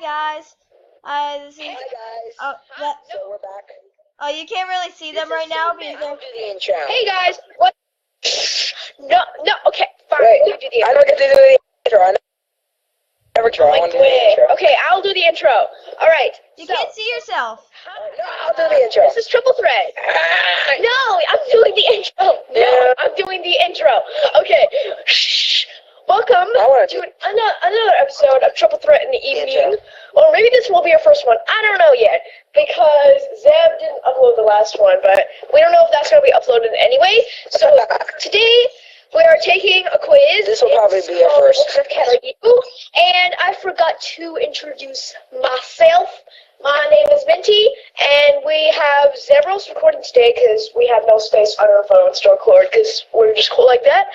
guys. This is. Hey guys. So we're back. Oh, you can't really see them right now because I'll do the intro. Hey guys, what? No, okay, fine. Wait, You do the I intro. don't get to do the intro. I never try. I want to do the intro. Okay, I'll do the intro. All right. you can't see yourself. No, I'll do the intro. This is Triple Threat. No, I'm doing the intro. No, I'm doing the intro. Okay. Shh. Welcome to another episode of Triple Threat in the evening. Or maybe this will be our first one. I don't know yet. Because Zeb didn't upload the last one, but we don't know if that's going to be uploaded anyway. So today we are taking a quiz. This will probably be our first. And I forgot to introduce myself. My name is Minty, and we have Zebros recording today because we have no space on our phones to record because we're just cool like that.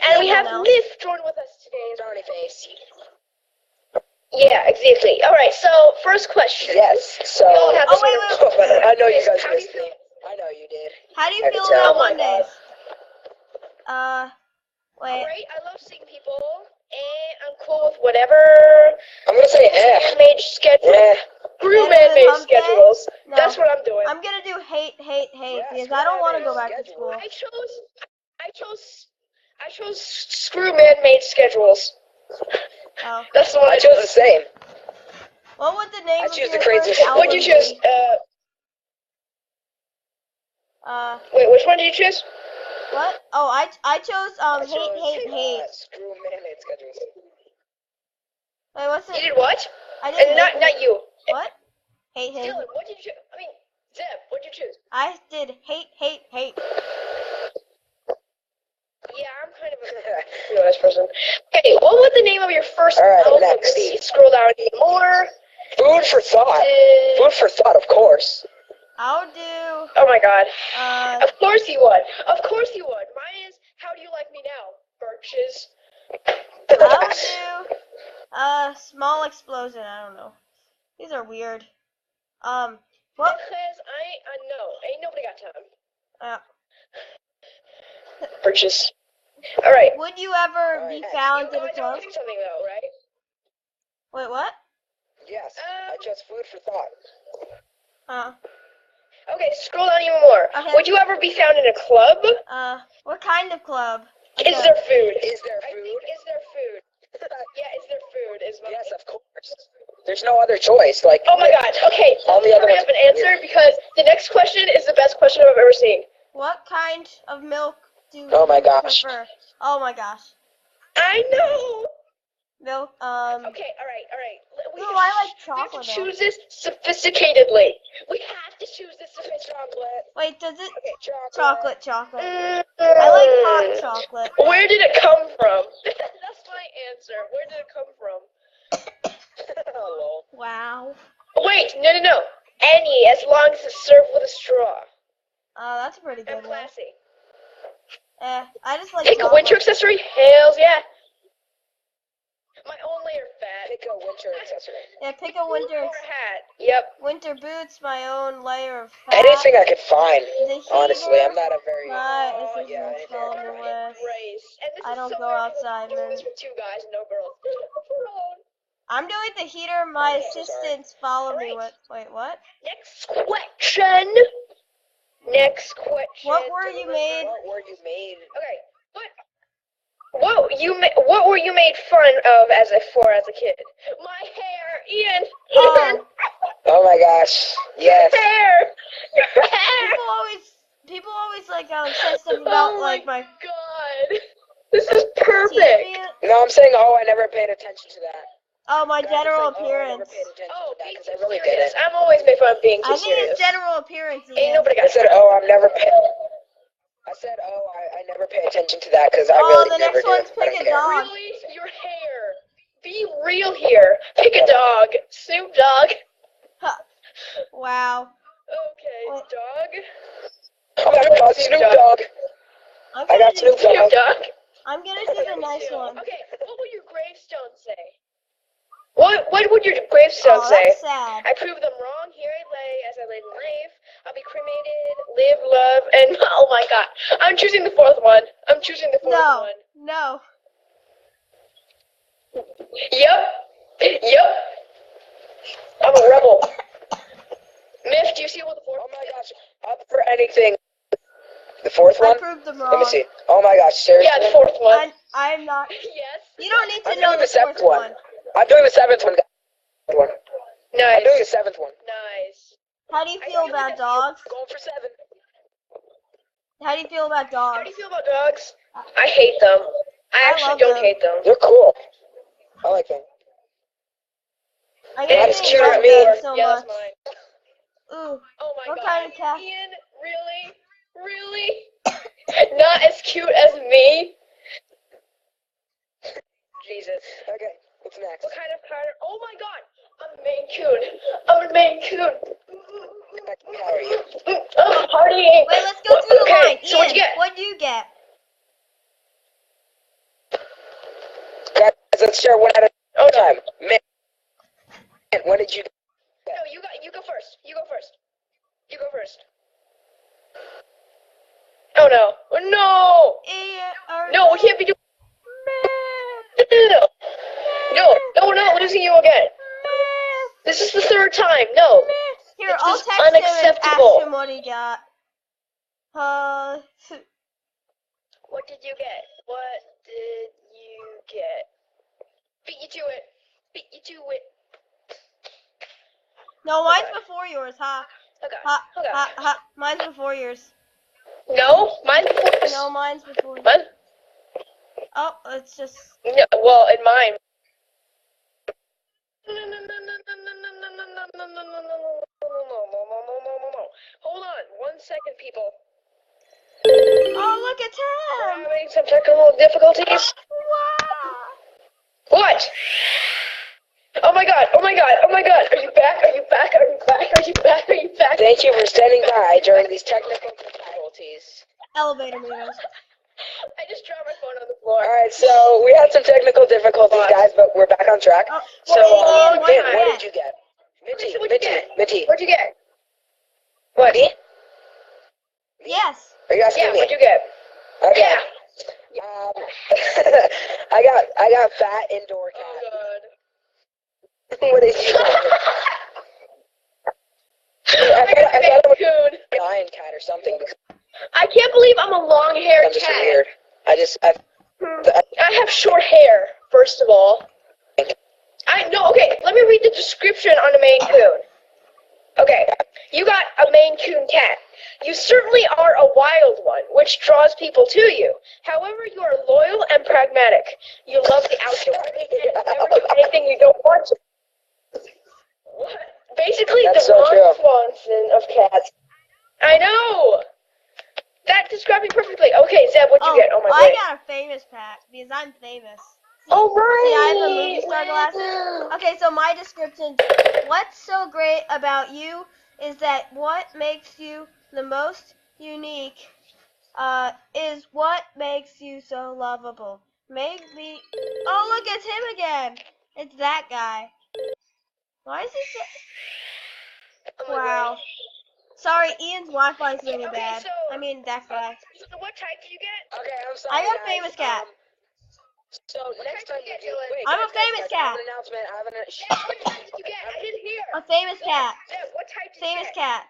And we have Myth join with us today. Sorry face. Yeah, exactly. All right, so first question. Yes. So. wait. I know you guys missed me. I know you did. How do you I feel can tell. about Mondays? Wait. Alright, I love seeing people, and I'm cool with whatever. I'm gonna say Man-made schedule. Yeah. Screw Better man-made than hump day? schedules. No. That's what I'm doing. I'm gonna do hate Yeah, because screw I don't want to man-made go back to schedule. school. I chose screw man-made schedules. Oh. That's the one I chose the same. What would the name I of choose your the craziest first one. What'd you album choose? be? Wait, which one did you choose? What? Oh, I chose hate. Screw man-made schedules. Wait, what's You it? did what? I did And not you. What? Hate. Dylan, what did you choose? I mean, Zeb, what'd you choose? I did hate. Yeah, I'm kind of a nice person. Okay, what would the name of your first album next. be? Scroll down even more. Food for thought. Food for thought, of course. I'll do. Oh my god. Of course you would. Of course you would. Mine is How Do You Like Me Now? Birches. I'll do. Small explosion. I don't know. These are weird. What? Because I know. Ain't nobody got time. Birches. Alright. Would you ever be found in a I club? pick something though, right? Wait, what? Yes. I chose food for thought. Okay, scroll down even more. Okay. Would you ever be found in a club? What kind of club? Is there food? Is there I food? think, is there food? Yeah, is there food? Yes, of course. There's no other choice. Like. Oh my god. Okay. All the other I ones have an answer because the next question is the best question I've ever seen. What kind of milk do Oh my you gosh. prefer? Oh my gosh. I know. Milk. Okay. All right. I like We have chocolate to milk. choose this sophisticatedly. We have to choose this sophisticatedly. Wait, does it? Okay, Chocolate. I like hot chocolate. Where did it come from? That's my answer. Where did it come from? Hello. Wow. Wait, no. Any, as long as it's served with a straw. That's a pretty good I'm one. classy. I just like Pick a chocolate. winter accessory? Hells yeah. My own layer fat. Pick a winter accessory. Yeah, pick a winter. Or a hat. Yep. Winter boots, my own layer of fat. Anything I could find. The Honestly, heater, I'm not a very. my yeah, essentials anything on I the could find. list. Race. And this I is don't so go weird 'cause outside, I'm doing man. this with two guys and no girls. I'm doing the heater. My I'm so assistants follow me Alright. with. Wait, what? Next question. What were you made? What were you made? Okay. What were you made fun of as a kid? My hair, Ian. Oh my gosh. Yes. Your hair. Your hair. People always like say stuff about Oh like my. God. This is perfect. TV. No, I'm saying, I never paid attention to that. Oh, my Guys, general it's like, I never appearance. paid attention Oh, to that being because too I really serious. didn't. I'm always made fun of being too I think serious. it's general appearance. Ain't Ian. nobody I got said, I'm never pay. I said, I never pay attention to that because I really the never next one's do. I pick don't a care. dog. Really? Your hair. Be real here. Pick a dog. Snoop Dogg. Wow. Okay, What? dog. Oh my God, Snoop Dogg. I'm I gonna got do. Snoop Dogg. I'm gonna do the nice one. Okay, what would your gravestone say? What would your gravestone Oh, say? that's sad. I proved them wrong. Here I lay, as I laid in life. I'll be cremated, live, love, and oh my god, I'm choosing the fourth one. I'm choosing the fourth one. No. Yep. I'm a rebel. Myth, do you see what the fourth? Oh my gosh, up for anything. The fourth I one? proved them wrong. Let me see. Oh my gosh, seriously? Yeah, the fourth one. I'm not. Yes. You don't need to I'm know doing the the seventh fourth one. I'm doing the seventh one. Nice. I'm doing the seventh one. Nice. How do you feel about dogs? Going for 7. How do you feel about How dogs? do you feel about dogs? I hate them. I I actually love don't them. hate them. They're cool. I like them. I That just is cute. love I mean, them so yeah, much. that's mine. Ooh, Oh my what god. kind of cat? Ian, really? Really? Not as cute as me? Jesus. Okay, what's next? What kind of car? Oh my god. I'm a Maine Coon. I'm a Maine Coon. How are you? I'm partying. wait, let's go through the Okay, line. so what'd you Ian, get? what'd you get? Guys, let's share one at a Oh no. time. Man, what did you get? No, you go first. You go first. You go first. Oh no. Oh no! Ian, No, we can't be doing. No, we're not losing you again. This is the third time. No. Here, This I'll is text him and unacceptable. ask him what he got. What did you get? What did you get? Beat you to it. Beat you to it. no, mine's before yours, ha. Okay. Ha, Okay. ha, ha. Mine's before yours. No, mine's before. No, mine's before yours. Mine? Oh, it's just... No, well, in mine. Hold on, 1 second, people. Oh, look, it's We're him! having some technical difficulties. Wow! What? Oh my god, oh my god, oh my god. Are you back? Are you back? Are you back? Are you back? Are you back? Thank you for standing by during these technical difficulties. Elevator meters. I just dropped my phone on the floor. Alright, so we had some technical difficulties, guys, but we're back on track. Oh, So, Ian, Finn, what'd what you did you get? Minty, What'd you Minty, get? Minty. What'd you get? What? Me? Yes. Are you asking Yeah, me? what'd you get? Okay. Yeah. I got fat indoor cat. Oh god. What did you get? I got a thought it was coon. a lion cat or something. I can't believe I'm a long-haired I'm just cat. weird. I have short hair, first of all. Okay, let me read the description on a Maine Coon. Okay, you got a Maine Coon cat. You certainly are a wild one, which draws people to you. However, you are loyal and pragmatic. You love the outdoors and never do anything you don't want to. What? Basically, That's the so Ron true. Swanson of cats. I know! That described me perfectly. Okay, Zeb, what'd you get? Oh my god. I got a famous pack because I'm famous. Oh, right! See, I have a movie star glasses. Okay, so my description: what's so great about you is that what makes you the most unique is what makes you so lovable. Maybe. Oh, look, it's him again. It's that guy. Why is he so... Oh my Wow. gosh. Sorry, Ian's Wi-Fi's really Okay, bad. so- I mean, that guy. So what type did you get? Okay, I'm sorry. I got guys. famous cat. So next time type did you you get, wait, I'm a guys, famous I have cat. an announcement. I have an Zeb, what type did you get? I didn't hear. A famous cat. Zeb, what type did Famous you get? cat.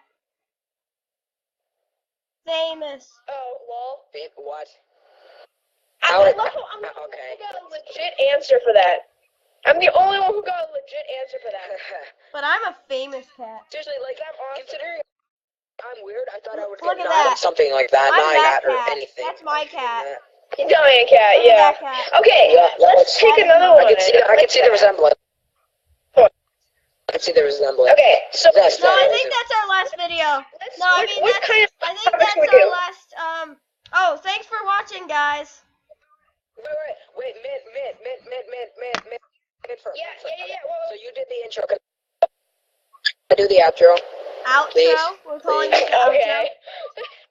Famous. Oh, lol. What? I love how I'm the only one Okay. who got a legit answer for that. I'm the only one who got a legit answer for that. But I'm a famous cat. Seriously, like I'm awesome. considering I'm weird, I thought I would Look get at 9 that. something like that, I'm 9 that at or cat. anything. That's my cat. Giant cat, Look at yeah. that cat. Okay, Yeah, that let's looks- take another one. I can see the resemblance. I can see the resemblance. Okay, so That's No, I that. think that's our last video. let's, No, I what, mean what that's. kind of I think topics that's can we our do? last. Oh, thanks for watching, guys. Wait, Mint first. Yeah. So you did the intro. Can I do the outro? Outro. Please. We're calling it the outro. Okay.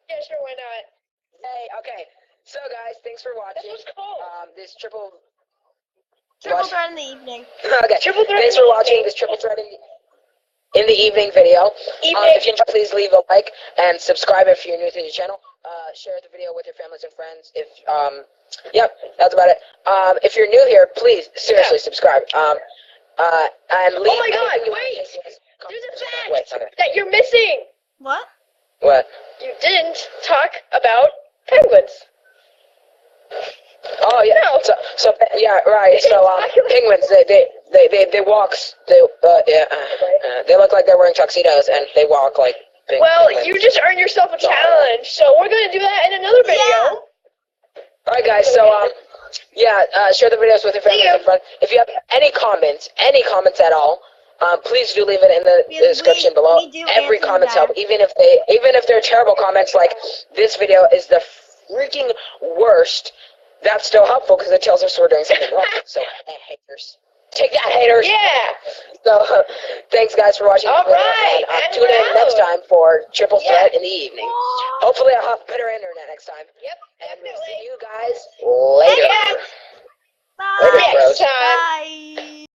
Yeah, sure, why not? Hey, okay. So guys, thanks for That's watching. what's cool. This triple. Triple What? threat in the evening. Okay. Triple threat Thanks in for the watching evening. this triple threat in the evening video. If you enjoyed, please leave a like and subscribe if you're new to the channel. Share the video with your families and friends. If yep, that's about it. If you're new here, please seriously subscribe. And leave. Oh my god, anything you want to wait! say to us. There's a Wait, fact okay. that you're missing. What? What? You didn't talk about penguins. Oh yeah. No. So yeah, right. So penguins, they walk. They look like they're wearing tuxedos and they walk like. Well, penguins. you just earned yourself a challenge, so we're gonna do that in another video. Yeah. All right, guys. So share the videos with your family and friends. If you have any comments at all, please do leave it in the description below. Every comment's help, even if they're terrible comments, like this video is the freaking worst. That's still helpful because it tells us we're doing something wrong. So, haters. Take that, haters! Yeah! So, thanks, guys, for watching. All right! And tune in next time for Triple Threat in the evening. Hopefully, I'll have better internet next time. Yep, And we'll definitely. see you guys later. Yeah. Bye. Later, bros. Next time. Bye.